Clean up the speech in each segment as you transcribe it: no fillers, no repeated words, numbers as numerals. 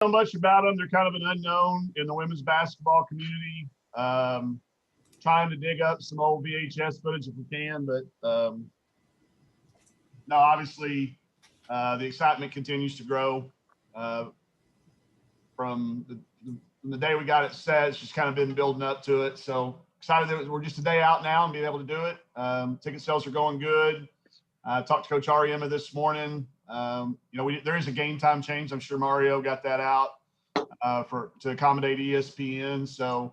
Know much about them. They're kind of an unknown in the women's basketball community. Trying to dig up some old VHS footage if we can, but no, obviously the excitement continues to grow from the day we got it set. It's just kind of been building up to it. So excited that we're just a day out now and being able to do it. Ticket sales are going good. I talked to Coach Ariema this morning. There is a game time change. I'm sure Mario got that out to accommodate ESPN. So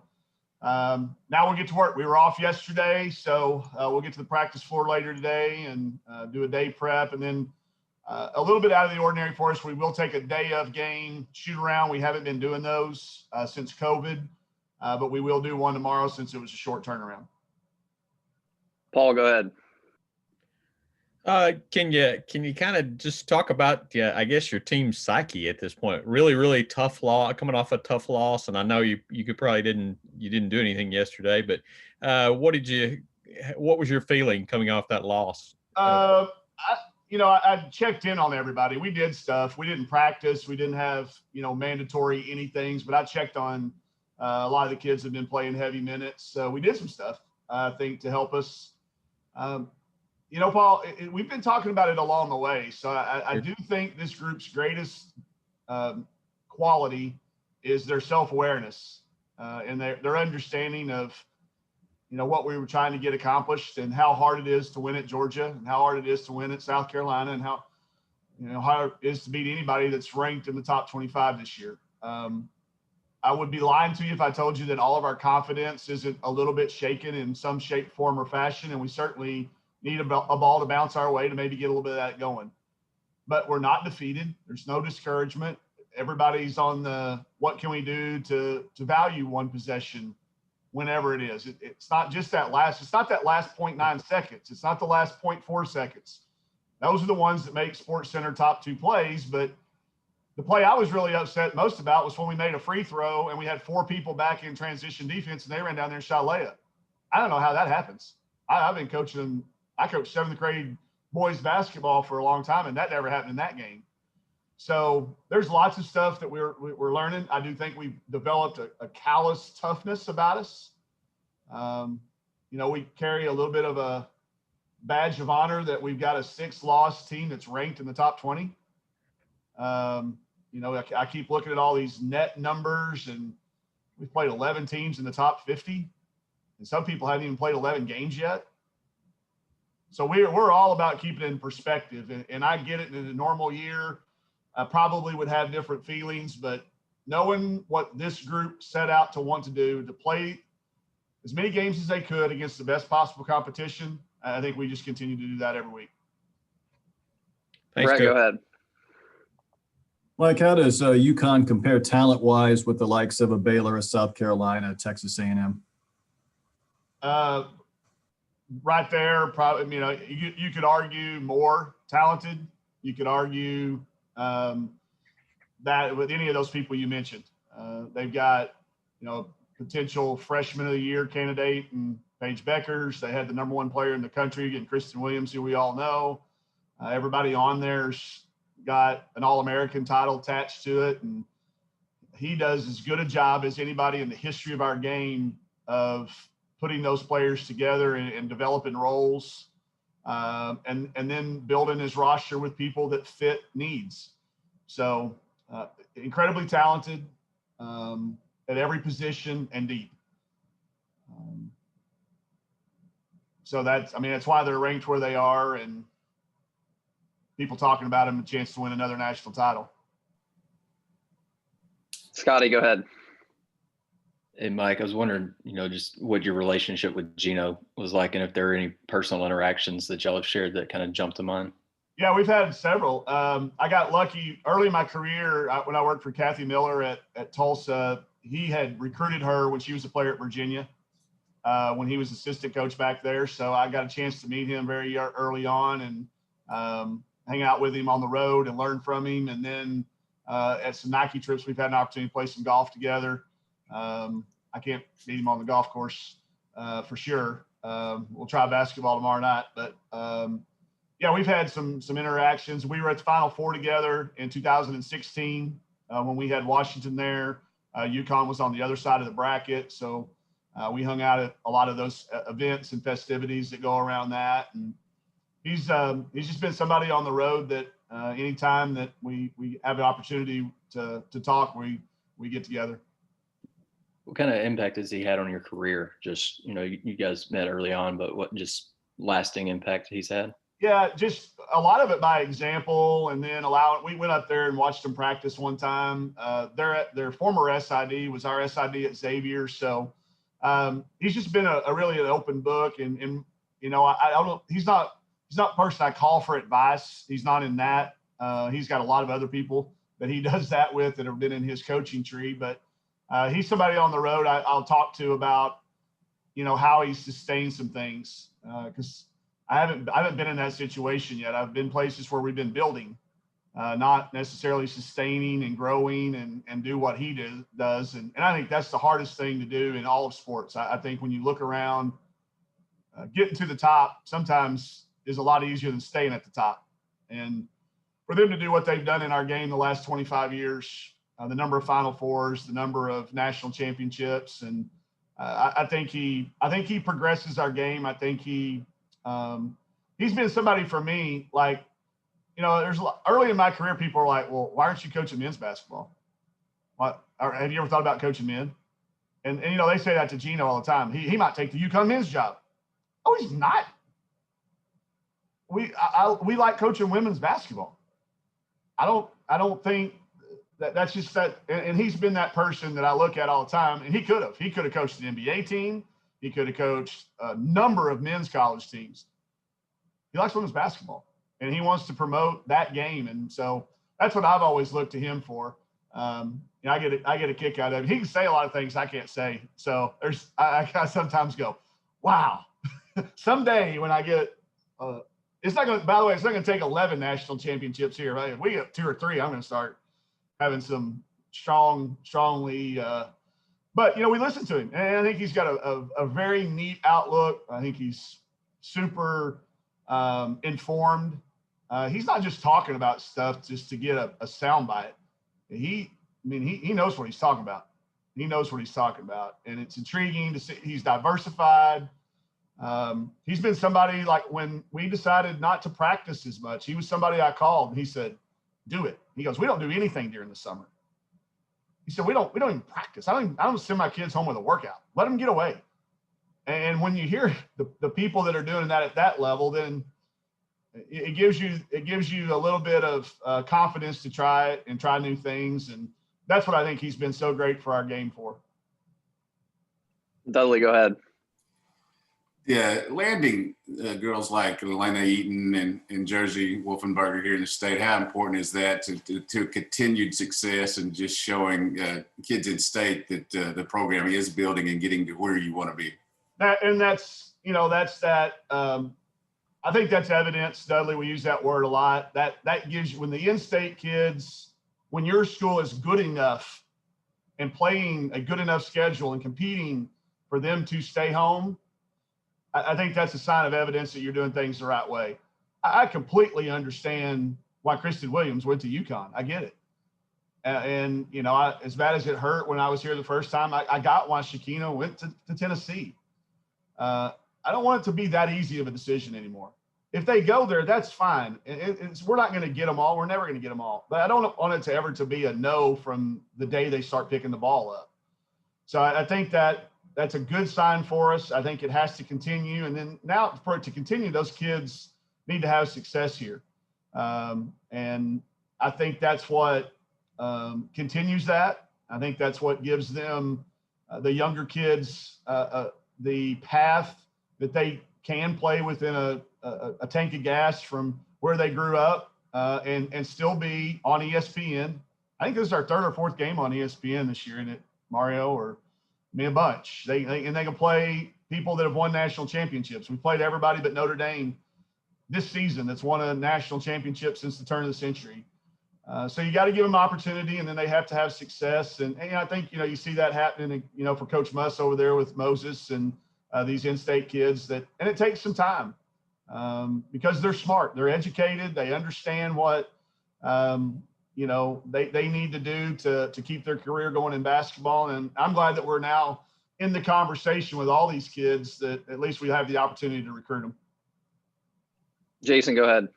now we'll get to work. We were off yesterday, so we'll get to the practice floor later today and do a day prep. And then a little bit out of the ordinary for us, we will take a day of game shoot around. We haven't been doing those since COVID, but we will do one tomorrow since it was a short turnaround. Paul, go ahead. Can you kind of just talk about, I guess, your team's psyche at this point? Really, really tough loss, coming off a tough loss, and I know you probably didn't do anything yesterday, but what was your feeling coming off that loss? I checked in on everybody. We did stuff. We didn't practice. We didn't have mandatory anythings, but I checked on a lot of the kids have been playing heavy minutes, so we did some stuff I think to help us. Paul, we've been talking about it along the way. So I do think this group's greatest quality is their self-awareness and their understanding of, what we were trying to get accomplished and how hard it is to win at Georgia and how hard it is to win at South Carolina and how hard it is to beat anybody that's ranked in the top 25 this year. I would be lying to you if I told you that all of our confidence isn't a little bit shaken in some shape, form, or fashion, and we certainly need a ball to bounce our way to maybe get a little bit of that going. But we're not defeated. There's no discouragement. Everybody's on the what can we do to value one possession whenever it is. It's not just it's not that last 0.9 seconds. It's not the last 0.4 seconds. Those are the ones that make SportsCenter top two plays. But the play I was really upset most about was when we made a free throw and we had four people back in transition defense and they ran down there and shot a layup. I don't know how that happens. I've been coaching. I coached seventh grade boys basketball for a long time, and that never happened in that game. So there's lots of stuff that we're learning. I do think we've developed a callous toughness about us. We carry a little bit of a badge of honor that we've got a 6-loss team that's ranked in the top 20. I keep looking at all these net numbers, and we've played 11 teams in the top 50, and some people haven't even played 11 games yet. So we're all about keeping it in perspective, and I get it. In a normal year, I probably would have different feelings, but knowing what this group set out to want to do, to play as many games as they could against the best possible competition, I think we just continue to do that every week. Thanks, Brett, go ahead. Mike, how does UConn compare talent-wise with the likes of a Baylor, a South Carolina, Texas A&M? Right there, probably, you could argue more talented. You could argue that with any of those people you mentioned. They've got, potential freshman of the year candidate and Paige Beckers. They had the number one player in the country and Kristen Williams, who we all know. Everybody on there's got an All-American title attached to it. And he does as good a job as anybody in the history of our game of putting those players together and developing roles, and then building his roster with people that fit needs. So incredibly talented at every position and deep. So that's why they're ranked where they are, and people talking about him a chance to win another national title. Scotty, go ahead. Hey, Mike, I was wondering, just what your relationship with Gino was like, and if there are any personal interactions that y'all have shared that kind of jumped to mind. Yeah, we've had several. I got lucky early in my career when I worked for Kathy Miller at Tulsa. He had recruited her when she was a player at Virginia, when he was assistant coach back there. So I got a chance to meet him very early on and hang out with him on the road and learn from him. And then at some Nike trips, we've had an opportunity to play some golf together. I can't meet him on the golf course for sure. We'll try basketball tomorrow night, but we've had some interactions. We were at the Final Four together in 2016. when we had Washington there. UConn was on the other side of the bracket. So we hung out at a lot of those events and festivities that go around that. And he's just been somebody on the road that anytime that we have an opportunity to talk, we get together. What kind of impact has he had on your career? Just, you guys met early on, but what just lasting impact he's had? Yeah, just a lot of it by example, and then we went up there and watched them practice one time. Their former SID was our SID at Xavier. So he's just been a really an open book, and he's not a person I call for advice. He's not in that. He's got a lot of other people that he does that with that have been in his coaching tree, but he's somebody on the road I'll talk to about, how he sustained some things, because I haven't been in that situation yet. I've been places where we've been building, not necessarily sustaining and growing and do what he does. And I think that's the hardest thing to do in all of sports. I think when you look around, getting to the top sometimes is a lot easier than staying at the top. And for them to do what they've done in our game the last 25 years, the number of Final Fours, the number of national championships, and I think he progresses our game. I think he's been somebody for me, like, there's early in my career, people are like, well, why aren't you coaching men's basketball? What, or have you ever thought about coaching men? And they say that to Gino all the time. He might take the UConn men's job. Oh, he's not. We like coaching women's basketball. I don't think that's just that. And he's been that person that I look at all the time. And he could have coached the NBA team. He could have coached a number of men's college teams. He likes women's basketball, and he wants to promote that game. And so that's what I've always looked to him for. I get a kick out of it. He can say a lot of things I can't say. So I sometimes go, wow. Someday when I get it's not going to take 11 national championships here. Right? If we get 2 or 3, I'm going to start having some strongly. But we listen to him, and I think he's got a very neat outlook. I think he's super informed. He's not just talking about stuff just to get a soundbite. He knows what he's talking about. He knows what he's talking about, and it's intriguing to see. He's diversified. He's been somebody, like, when we decided not to practice as much, he was somebody I called and he said, do it. He goes, we don't do anything during the summer. He said, we don't even practice. I don't send my kids home with a workout. Let them get away. And when you hear the people that are doing that at that level, then it gives you a little bit of confidence to try it and try new things. And that's what I think he's been so great for our game for. Dudley, go ahead. Yeah, landing girls like Elena Eaton and Jersey Wolfenberger here in the state, how important is that to continued success and just showing kids in state that the program is building and getting to where you want to be? I think that's evidence, Dudley. We use that word a lot. That gives you, when the in-state kids, when your school is good enough and playing a good enough schedule and competing for them to stay home, I think that's a sign of evidence that you're doing things the right way. I completely understand why Kristen Williams went to UConn. I get it. And as bad as it hurt when I was here the first time, I got why Shakina went to Tennessee. I don't want it to be that easy of a decision anymore. If they go there, that's fine. We're not going to get them all. We're never going to get them all. But I don't want it to ever to be a no from the day they start picking the ball up. So I think that's a good sign for us. I think it has to continue. And then now for it to continue, those kids need to have success here. And I think that's what continues that. I think that's what gives them, the younger kids, the path that they can play within a tank of gas from where they grew up and still be on ESPN. I think this is our 3rd or 4th game on ESPN this year, isn't it, Mario? Or a bunch. They can play people that have won national championships. We played everybody but Notre Dame this season that's won a national championship since the turn of the century. So you got to give them opportunity, and then they have to have success. And I think you see that happening, for Coach Muss over there with Moses and these in-state kids. And it takes some time because they're smart, they're educated, they understand what they need to do to keep their career going in basketball. And I'm glad that we're now in the conversation with all these kids, that at least we have the opportunity to recruit them. Jason, go ahead.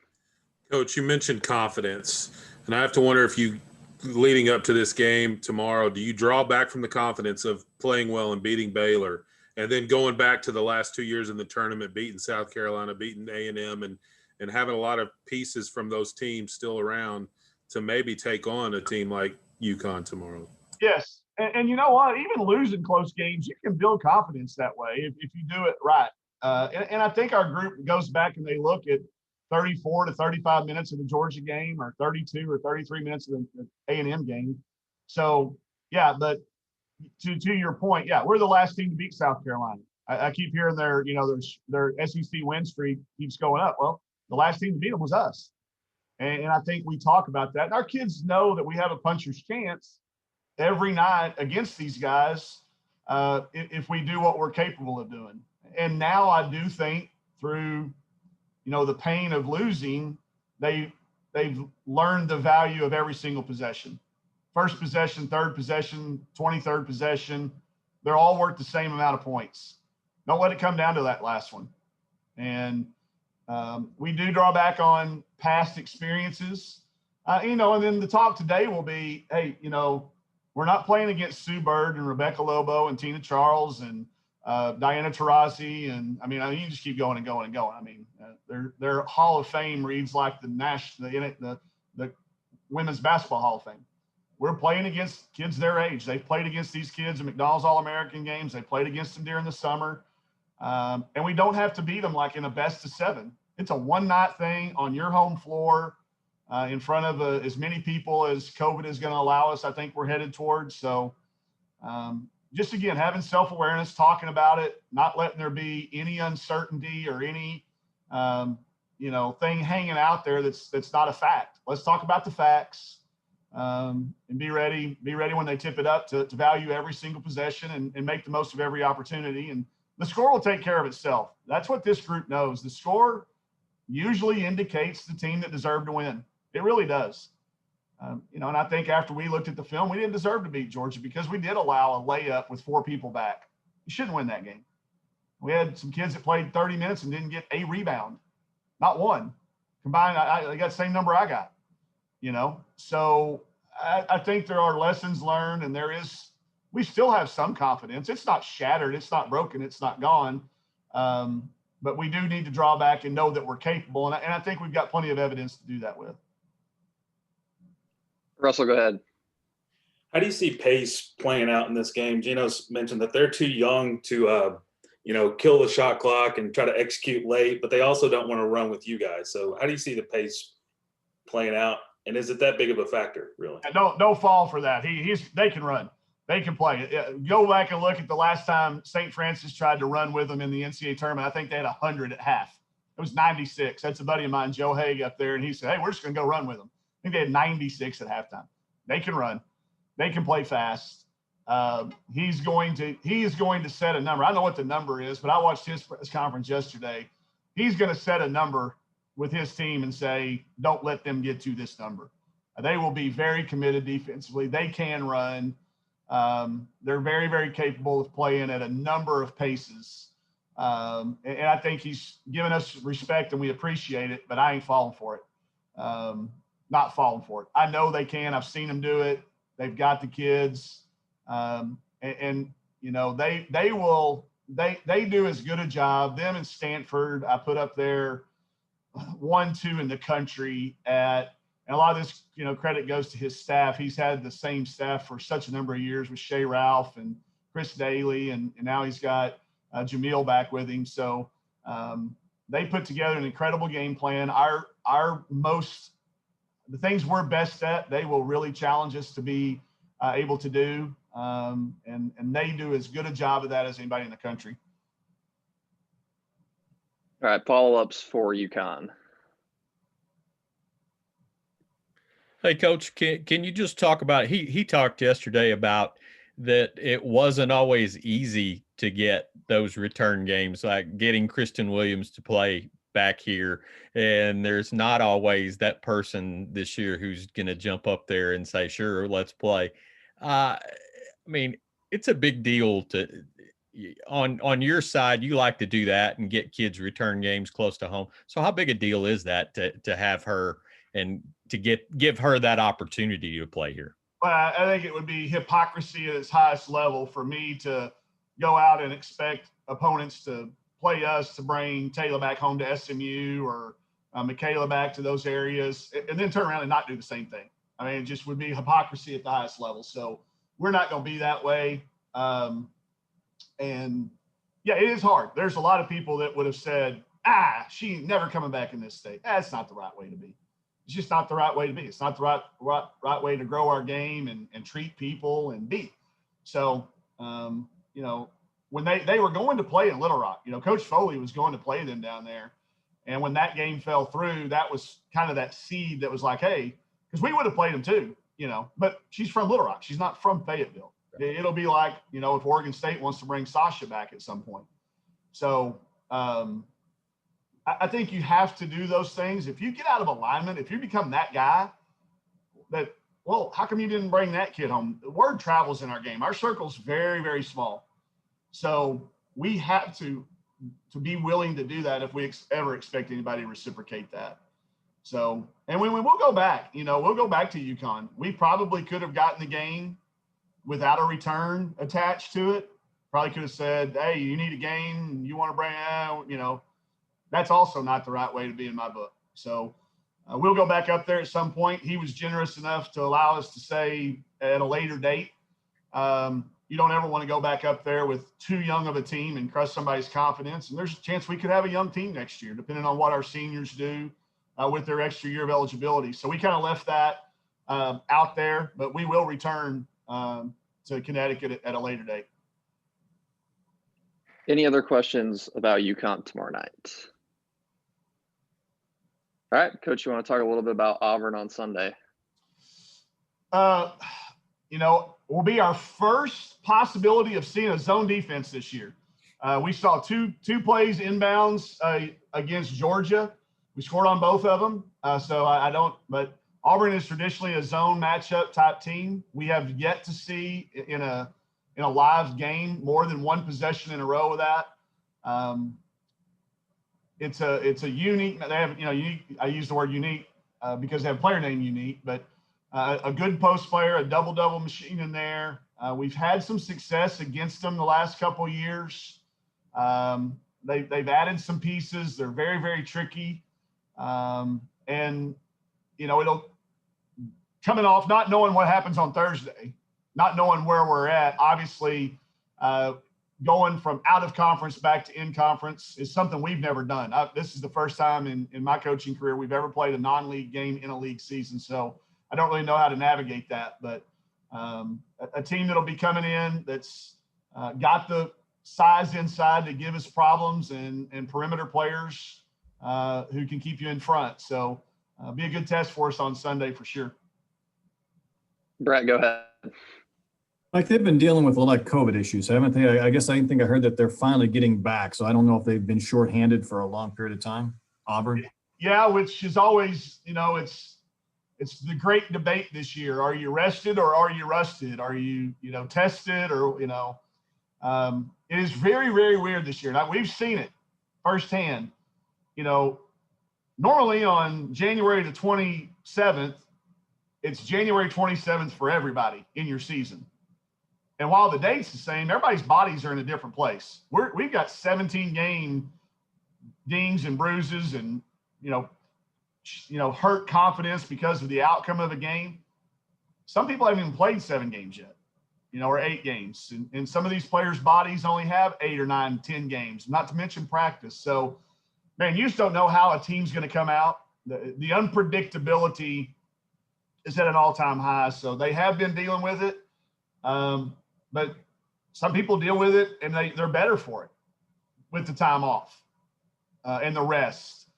Coach, you mentioned confidence, and I have to wonder if you, leading up to this game tomorrow, do you draw back from the confidence of playing well and beating Baylor, and then going back to the last 2 years in the tournament, beating South Carolina, beating A&M, and having a lot of pieces from those teams still around to maybe take on a team like UConn tomorrow? Yes. And you know what? Even losing close games, you can build confidence that way if you do it right. And I think our group goes back and they look at 34 to 35 minutes of the Georgia game, or 32 or 33 minutes of the A&M game. So, yeah, but to your point, yeah, we're the last team to beat South Carolina. I keep hearing their SEC win streak keeps going up. Well, the last team to beat them was us. And I think we talk about that. And our kids know that we have a puncher's chance every night against these guys if we do what we're capable of doing. And now I do think through, the pain of losing, they've learned the value of every single possession. First possession, third possession, 23rd possession, they're all worth the same amount of points. Don't let it come down to that last one. And we do draw back on past experiences, and then the talk today will be, hey, we're not playing against Sue Bird and Rebecca Lobo and Tina Charles and Diana Taurasi, and you can just keep going and going and going. Their Hall of Fame reads like the Women's Basketball Hall of Fame. We're playing against kids their age. They've played against these kids in McDonald's All-American games. They played against them during the summer. And we don't have to beat them like in a best of 7. It's a one-night thing on your home floor in front of as many people as COVID is going to allow us. I think we're headed towards. So just, again, having self-awareness, talking about it, not letting there be any uncertainty or any, thing hanging out there that's not a fact. Let's talk about the facts and be ready when they tip it up to value every single possession and make the most of every opportunity. And the score will take care of itself. That's what this group knows. The score usually indicates the team that deserved to win. It really does. And I think after we looked at the film, we didn't deserve to beat Georgia because we did allow a layup with 4 people back. You shouldn't win that game. We had some kids that played 30 minutes and didn't get a rebound, not one. Combined, I got the same number I got. So I think there are lessons learned, and we still have some confidence. It's not shattered. It's not broken. It's not gone. But we do need to draw back and know that we're capable. And I think we've got plenty of evidence to do that with. Russell, go ahead. How do you see pace playing out in this game? Gino's mentioned that they're too young to, kill the shot clock and try to execute late, but they also don't want to run with you guys. So how do you see the pace playing out? And is it that big of a factor, really? Don't fall for that. They can run. They can play. Go back and look at the last time St. Francis tried to run with them in the NCAA tournament. I think they had 100 at half. It was 96. That's a buddy of mine, Joe Haig, up there, and he said, hey, we're just going to go run with them. I think they had 96 at halftime. They can run. They can play fast. He is going to set a number. I don't know what the number is, but I watched his press conference yesterday. He's going to set a number with his team and say, don't let them get to this number. They will be very committed defensively. They can run. They're very, very capable of playing at a number of paces. And I think he's given us respect and we appreciate it, but I ain't falling for it. Not falling for it. I know they can. I've seen them do it. They've got the kids. They do as good a job. Them and Stanford, I put up there 1-2 in the country at, and a lot of this, credit goes to his staff. He's had the same staff for such a number of years with Shea Ralph and Chris Daly, and now he's got Jamil back with him. So they put together an incredible game plan. The things we're best at, they will really challenge us to be able to do. And they do as good a job of that as anybody in the country. All right, follow-ups for UConn. Hey, Coach, can you just talk about, he talked yesterday about that it wasn't always easy to get those return games, like getting Kristen Williams to play back here, and there's not always that person this year who's going to jump up there and say, sure, let's play. I mean, it's a big deal on your side. You like to do that and get kids return games close to home. So how big a deal is that to have her and to give her that opportunity to play here? Well, I think it would be hypocrisy at its highest level for me to go out and expect opponents to play us to bring Taylor back home to SMU or Michaela back to those areas and then turn around and not do the same thing. I mean, it just would be hypocrisy at the highest level. So we're not going to be that way. And yeah, it is hard. There's a lot of people that would have said, she ain't never coming back in this state. That's not the right way to be. It's just not the right way to be. It's not the right way to grow our game and treat people and be. So, you know, when they were going to play in Little Rock, you know, Coach Foley was going to play them down there. And when that game fell through, that was kind of that seed that was like, hey, because we would have played them too, you know, but she's from Little Rock. She's not from Fayetteville. It'll be like, you know, if Oregon State wants to bring Sasha back at some point. So I think you have to do those things. If you get out of alignment, if you become that guy that, well, how come you didn't bring that kid home? The word travels in our game. Our circle's very, very small. So we have to be willing to do that if we ever expect anybody to reciprocate that. So, and when we'll go back, you know, we'll go back to UConn. We probably could have gotten the game without a return attached to it. Probably could have said, hey, you need a game, you want to bring out, you know, that's also not the right way to be in my book. So we'll go back up there at some point. He was generous enough to allow us to say at a later date, you don't ever want to go back up there with too young of a team and crush somebody's confidence. And there's a chance we could have a young team next year, depending on what our seniors do with their extra year of eligibility. So we kind of left that out there, but we will return to Connecticut at a later date. Any other questions about UConn tomorrow night? All right, Coach, you want to talk a little bit about Auburn on Sunday? You know, will be our first possibility of seeing a zone defense this year. We saw two plays inbounds against Georgia. We scored on both of them. But Auburn is traditionally a zone matchup type team. We have yet to see in a live game more than one possession in a row of that. It's a unique. They have, you know, unique. I use the word unique because they have a player named Unique, but a good post player, a double machine in there. We've had some success against them the last couple of years. They've added some pieces. They're very, very tricky. And, you know, it'll coming off not knowing what happens on Thursday, not knowing where we're at, obviously going from out of conference back to in conference is something we've never done. This is the first time in my coaching career we've ever played a non-league game in a league season. So I don't really know how to navigate that, but a team that'll be coming in that's got the size inside to give us problems and perimeter players who can keep you in front. So be a good test for us on Sunday for sure. Brett, go ahead. Like they've been dealing with a lot of COVID issues, haven't they? I guess I think I heard that they're finally getting back. So I don't know if they've been shorthanded for a long period of time. Auburn. Yeah, which is always, you know, it's the great debate this year. Are you rested or are you rusted? Are you, you know, tested or, you know, it is very, very weird this year. Now we've seen it firsthand. You know, normally on January the 27th, it's January 27th for everybody in your season. And while the date's the same, everybody's bodies are in a different place. We've got 17 game dings and bruises and, you know, hurt confidence because of the outcome of a game. Some people haven't even played 7 games yet, you know, or 8 games. And some of these players' bodies only have 8 or 9, 10 games, not to mention practice. So, man, you just don't know how a team's going to come out. The unpredictability is at an all-time high. So they have been dealing with it. But some people deal with it and they're better for it with the time off and the rest.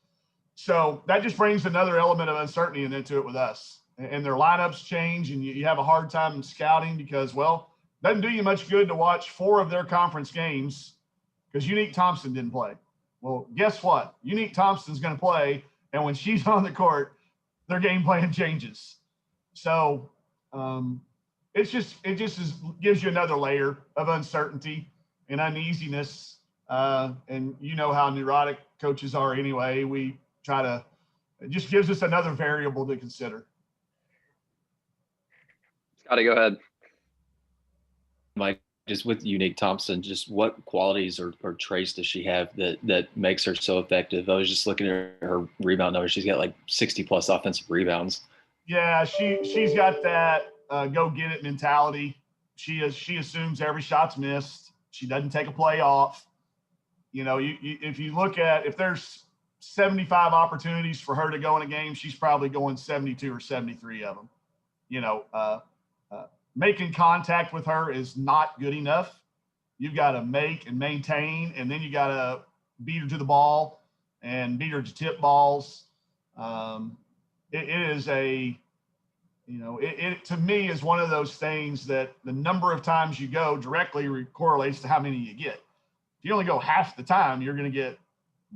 So that just brings another element of uncertainty into it with us. And their lineups change and you have a hard time scouting because, well, it doesn't do you much good to watch 4 of their conference games because Unique Thompson didn't play. Well, guess what? Unique Thompson's going to play, and when she's on the court, their game plan changes. So it just gives you another layer of uncertainty and uneasiness. And you know how neurotic coaches are anyway. It just gives us another variable to consider. Scotty, go ahead. Mike, just with Unique Thompson, just what qualities or traits does she have that makes her so effective? I was just looking at her rebound numbers. She's got like 60 plus offensive rebounds. Yeah, she's got that go get it mentality. She assumes every shot's missed. She doesn't take a play off. You know, if you look at, if there's 75 opportunities for her to go in a game, she's probably going 72 or 73 of them. You know, making contact with her is not good enough. You've got to make and maintain, and then you got to beat her to the ball and beat her to tip balls. It is it to me is one of those things that the number of times you go directly correlates to how many you get. If you only go half the time, you're going to get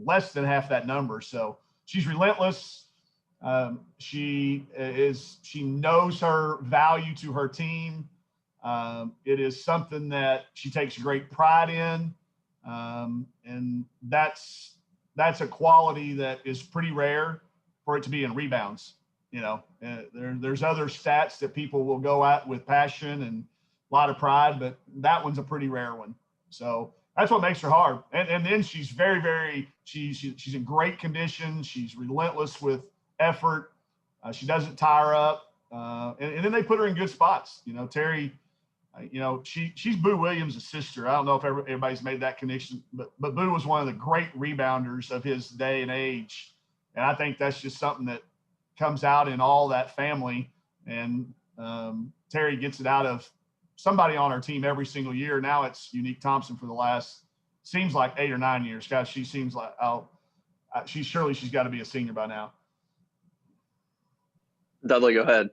less than half that number. So she's relentless. She knows her value to her team. It is something that she takes great pride in. And that's a quality that is pretty rare for it to be in rebounds. You know, there's other stats that people will go at with passion and a lot of pride, but that one's a pretty rare one. So that's what makes her hard. And then she's very, very, she's in great condition. She's relentless with effort. She doesn't tire up. And then they put her in good spots. You know, Terry, she's Boo Williams' sister. I don't know if everybody's made that connection, but Boo was one of the great rebounders of his day and age. And I think that's just something that comes out in all that family. And Terry gets it out of somebody on our team every single year. Now it's Unique Thompson for the last, seems like 8 or 9 years. Guys, she seems like, she's got to be a senior by now. Dudley, go ahead.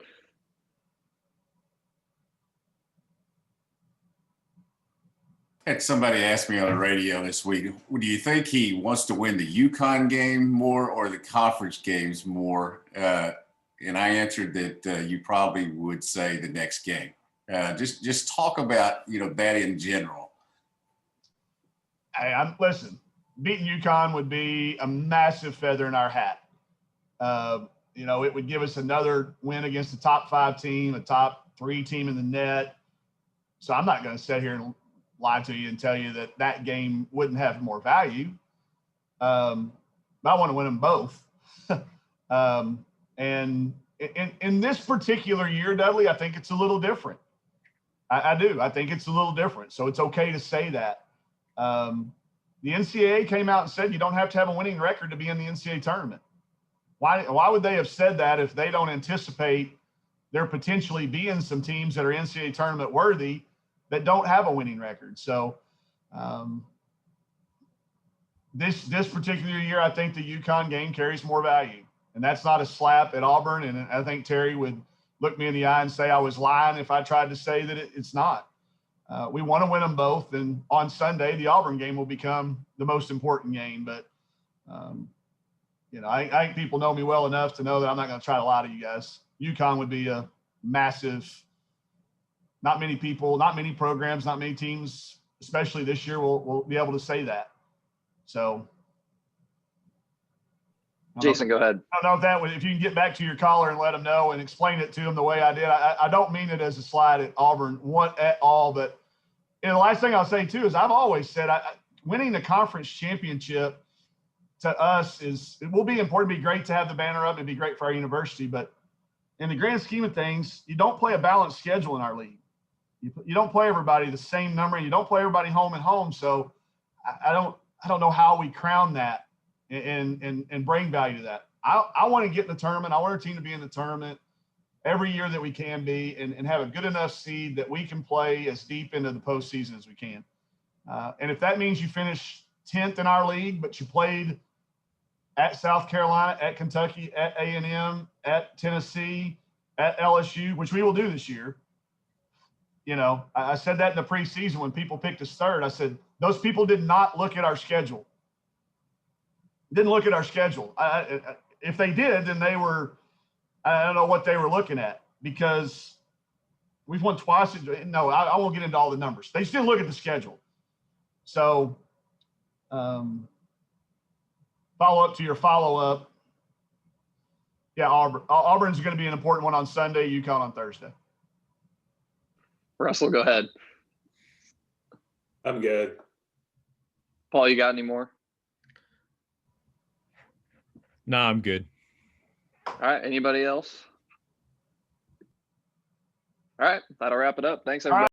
Had somebody ask me on the radio this week, do you think he wants to win the UConn game more or the conference games more? And I answered that you probably would say the next game. Just talk about, that in general. Hey, listen, beating UConn would be a massive feather in our hat. It would give us another win against a top 5 team, a top 3 team in the net. So I'm not going to sit here and lie to you and tell you that game wouldn't have more value. But I want to win them both. And in this particular year, Dudley, I think it's a little different. I do. I think it's a little different. So it's okay to say that. The NCAA came out and said you don't have to have a winning record to be in the NCAA tournament. Why would they have said that if they don't anticipate there potentially being some teams that are NCAA tournament worthy that don't have a winning record? So this particular year, I think the UConn game carries more value. And that's not a slap at Auburn. And I think Terry would look me in the eye and say I was lying if I tried to say that it's not. We want to win them both. And on Sunday, the Auburn game will become the most important game. But, I think people know me well enough to know that I'm not going to try to lie to you guys. UConn would be a massive, not many people, not many programs, not many teams, especially this year, will be able to say that. So. Jason, go ahead. I don't know if you can get back to your caller and let them know and explain it to them the way I did. I don't mean it as a slide at Auburn at all, but the last thing I'll say too is I've always said winning the conference championship to us it will be important. It'd be great to have the banner up. It'd be great for our university, but in the grand scheme of things, you don't play a balanced schedule in our league. You don't play everybody the same number. You don't play everybody home and home. So I don't know how we crown that and bring value to that. I want to get in the tournament. I want our team to be in the tournament every year that we can be and have a good enough seed that we can play as deep into the postseason as we can. And if that means you finish 10th in our league, but you played at South Carolina, at Kentucky, at A&M, at Tennessee, at LSU, which we will do this year. I said that in the preseason when people picked us third. I said, those people did not look at our schedule. didn't look at our schedule. If they did, then I don't know what they were looking at, because we've won twice. No, I won't get into all the numbers. They still look at the schedule. So follow up to your follow-up. Yeah, Auburn's going to be an important one on Sunday, UConn on Thursday. Russell, go ahead. I'm good. Paul, you got any more? No, I'm good. All right. Anybody else? All right. That'll wrap it up. Thanks, everybody.